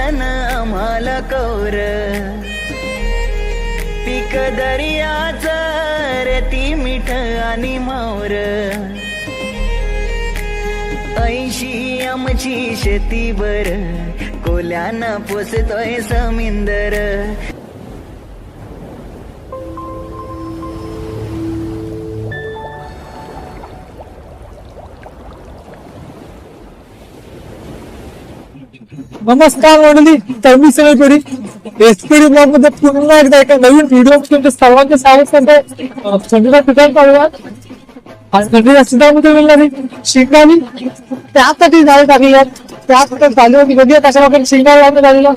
कोल्यान आम्हाला कौर पीक दर्याच रेती मीठ आणि मावर 80 आमची शेती बर कोल्यान पोसतोय समिंदर. नमस्कार मंडळी, तर मी सगळीकडे एसपीडी ब्लॉग मध्ये पुन्हा एकदा एका नवीन व्हिडिओ तुमच्या सर्वांचे स्वागत करतो. थंडीचा ठिकाण पाहूया. आज थंडीच्या ठिकाणामध्ये मिळणारी शिंगाली त्यासाठी झाडे टाकली आहेत. त्यात झाली होती बघूया कशा प्रकारे शिंगाला लावण्यात आलेलं.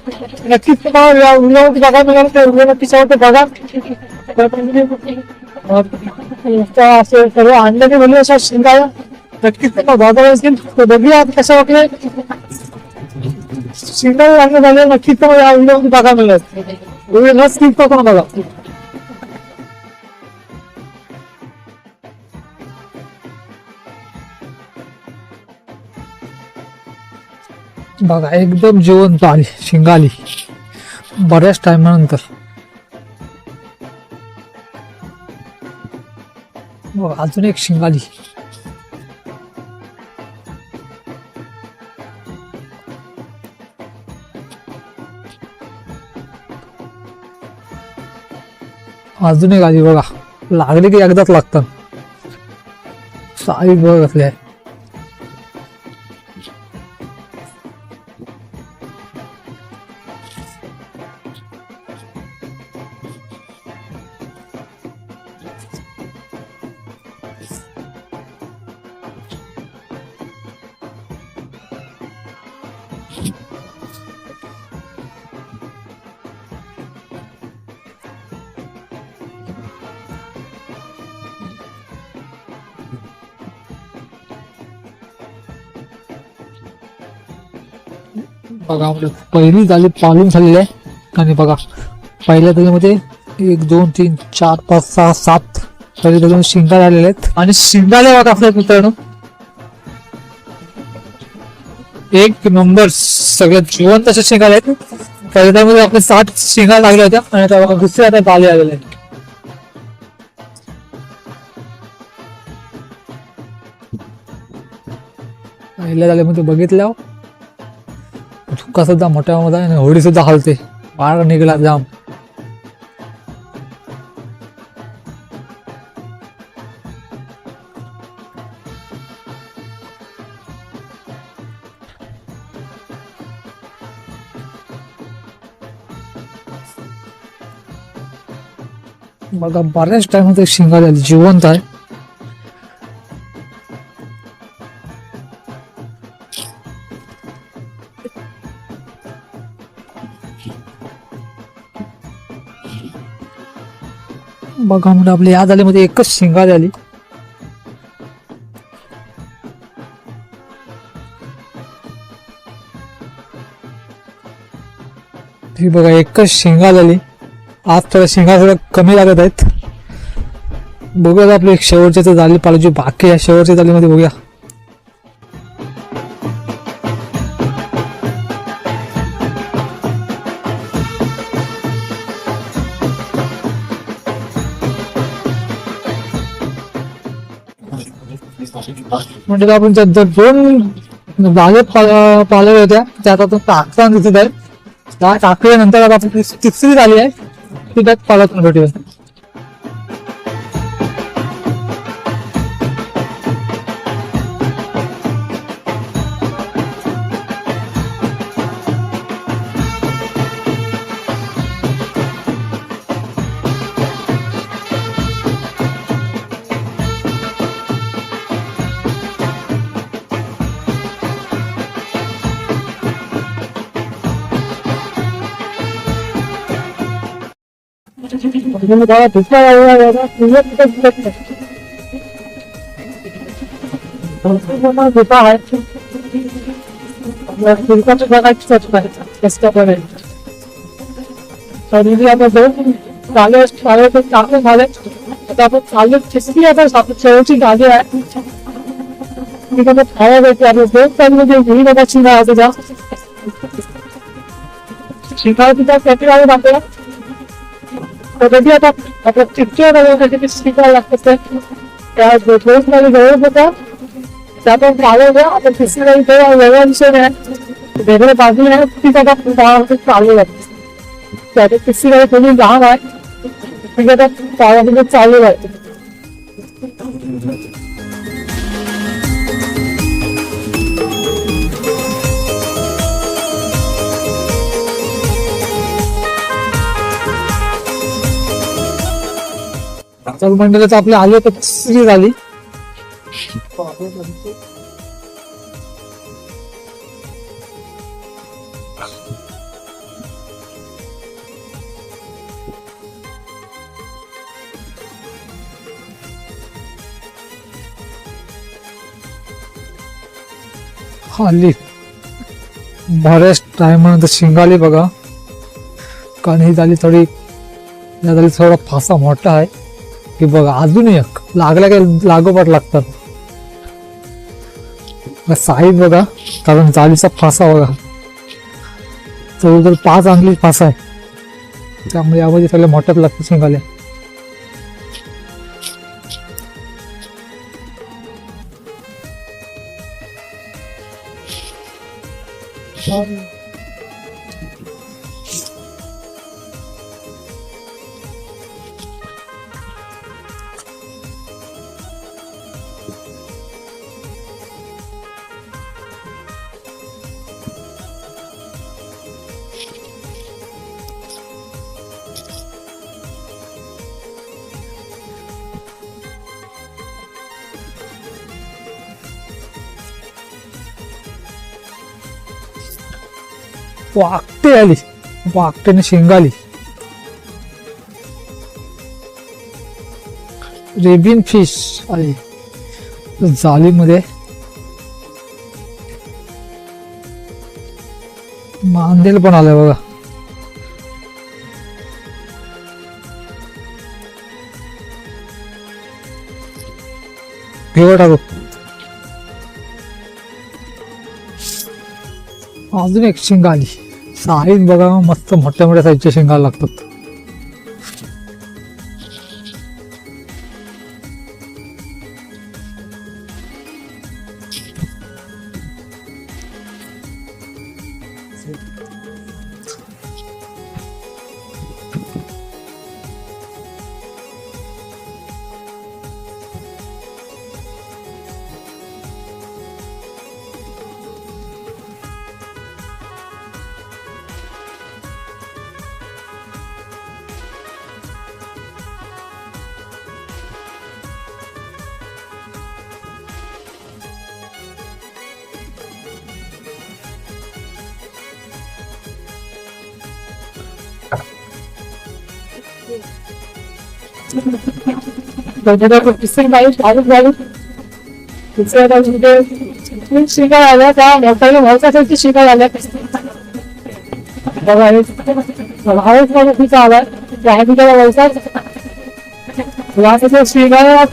नक्कीच तुम्हाला या व्हिडिओमध्ये बघायला मिळालं तर व्हिडिओ नक्की शेवट बघा. असे सर्व आणलेले बोलले अशा शिंगाला नक्कीच तुम्हाला बघायला असेल तर बघूया कशा प्रकारे शिंगाला लागण्यात आले. नक्कीच तुम्हाला या व्हिडिओमध्ये बघायला मिळेल. व्हिडिओ स्किप करून बघा. बघा एकदम जिवंत आली शिंगाली बऱ्याच टायमानंतर. अजून एक शिंगाली. अजून एक आली बघा. लागले की एकदाच लागतात. साई बघ असले बघा. पहिली झाली पालून झालेली आहे आणि बघा पहिल्या त्याच्यामध्ये 1 2 3 4 5 6 7 पहिल्या त्याच्यामध्ये शिंगा झालेले आहेत आणि शिंगाले बघा आपल्या मित्रांनो एक नंबर सगळ्यात जिवंत अशा शिंगा आहेत. पहिल्या त्यामध्ये आपले 7 शिंगा लागल्या होत्या आणि आता बघा दुसऱ्या आता बाले आलेले आहेत. पहिल्या झाल्यामध्ये बघितलं धुक्का सुद्धा मोठ्या मध्ये आणि होडी सुद्धा हलते. बाळ निघाला जाम. बघा बऱ्याच टाइम शिंगा जिवंत आहे. बघा म्हणजे आपल्या या जाळीमध्ये एकच शिंगा झाली. ही बघा एकच शिंगा झाली. आज थोडा शिंगा थोडा कमी लागत आहेत. बघूया आपली एक शेवटच्या जाळी पाहिजे बाकी आहे. शेवटच्या जाळीमध्ये बघूया. म्हणजे आपण त्या 2 बागेत पाळल्या होत्या त्यात आता टाकता दिसत आहे. त्या टाकल्यानंतर आता आपली तिसरी झाली आहे ती त्यात पालक भेटूया. शेवटची गाडी आहे खावा जायची. शिंगाला तिथं कॅपी लावून टाकलं तर कधी आता आपलं चिकचिक शिकायला लागतं त्या रोज मध्ये जवळ होता त्यातून चालवलं आता तिसरी वेगळा विषय नाही वेगळ्या बाजूने तीच आता चालू लागते त्यात तिसरी गाडी थोडी लहान आहे ती आता गावामध्ये चालू आहे तर मंडळात आपले आले तर तिसरी झाली हल्ली बऱ्याच टायमानंतर शिंगाली बघा कारण ही झाली थोडी या झाली थोडा फासा मोठा आहे की बघा अजून एक लागल्या काही लागोपाठ लागतात साईज बघा कारण जालीचा फासा बघा जवळजवळ 5 अंगली फासा आहे त्यामुळे यामध्ये सगळ्या मोठ्यात लागतात शिंगाल्या वाकटे आली वाकटेने शिंगाली रेबिन फिश आली जालीमध्ये मांदेल पण आलाय बघा घेऊ टाकू अजून एक शिंगा आली साईज बघा मस्त मोठ्या मोठ्या साईजच्या शिंगाला लागतात शिका आल्या त्या मोठ्या मोठ्यासाठी शिका आल्या आला त्याला व्यवसाय शिकायला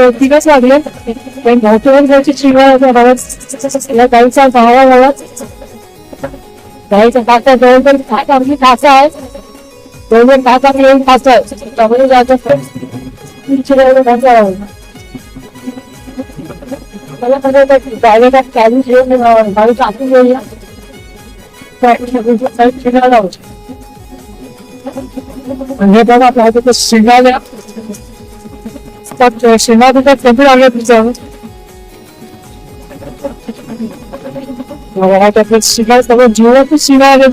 तिकच लागले मोठ्याची शिकायला गाईचा भावा गावात गाईचा काका जवळजवळ आमची कासा आहे जवळजवळ काका मिळून कासा आहे त्यामुळे जायचं गाडीला कॅरी घेऊन गाडी टाकून घेऊया हे बघा आपल्या शिंगाल्या शिंगा तिथे कमी लागले तिचं शिंगा सगळं जीवातच शिंगा आले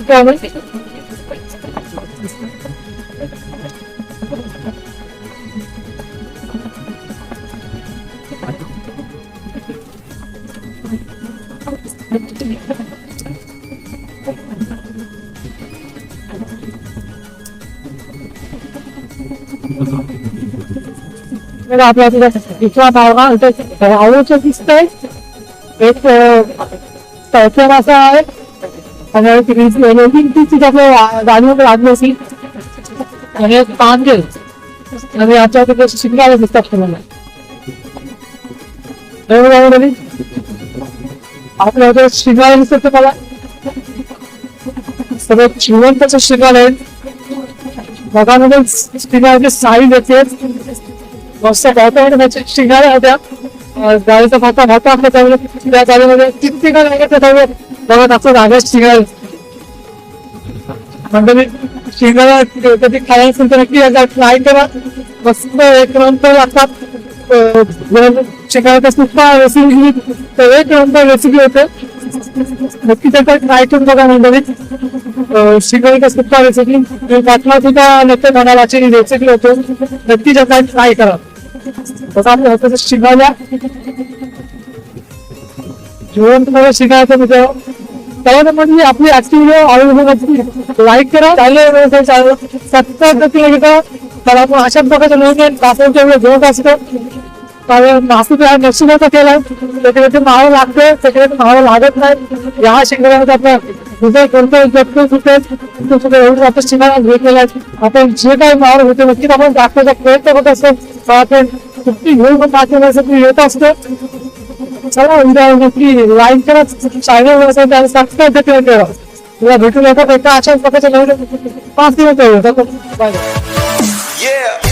आपल्या तिथला भावना आवडचं दिसतंय एक चौथ्या मासा आहे आणि आपल्या गाडीवर लागली असेल आणि एक पान आणि याच्या शिंगाला दिसतात तुम्हाला आपल्या शिंगाला दिसत तुम्हाला सगळं जिवंतच शिंगार आहे. बघामध्ये शिंगाराची साईज येते मस्त भाता त्याची शिंगार होत्या गाडीचा भाता भाता आपल्या त्यामुळे त्या गाडीमध्ये किती गाड्या त्यामुळे बघा असं रागात शिंगार म्हणजे शिंगारा कधी खायला असेल तर नक्की ट्राय करा. मस्त एक नंतर लागतात शिंगाराचा सुद्धा रेसिपी तर एक नंतर रेसिपी होते नक्की त्याचा ट्राय करून बघा मंडळी. शिंगाराचा सुद्धा रेसिपी पाठवा सुद्धा नक्की बनावाची रेसिपी होतो नक्की त्याचा ट्राय करा. तसं आपल्या होतं शिंगाऱ्या जिवंत मला शिकायचं म्हणजे त्याला म्हणजे आपली ऍक्टिव्हिटी आवडली लाईक करा सबस्क्राईब तर आपण अशा प्रकारचे नवीन तासांच्या वेळेस घेऊन असतो. कारण नाशिक नक्षिकाचा केला त्याच्यामध्ये मावळ लागते त्याच्यामध्ये मावळ लागत नाही. या शिंगाऱ्यामध्ये आपल्या दुसरं कोणतं एवढं आपण शिंगारा घेतलेला आहे. आपण जे काही मावळ होते नक्कीच आपण दाखवायचा प्रयत्न करत असतो. आपण कुठली घेऊन पण दाखवण्यासाठी येत असतो. चला उद्या नक्की लाईक करा चॅनल असेल त्याला सबस्क्राईब देखील करा. तुला भेटून येतात एका अशाच प्रकारच्या नवीन 5 दिवस. Yeah.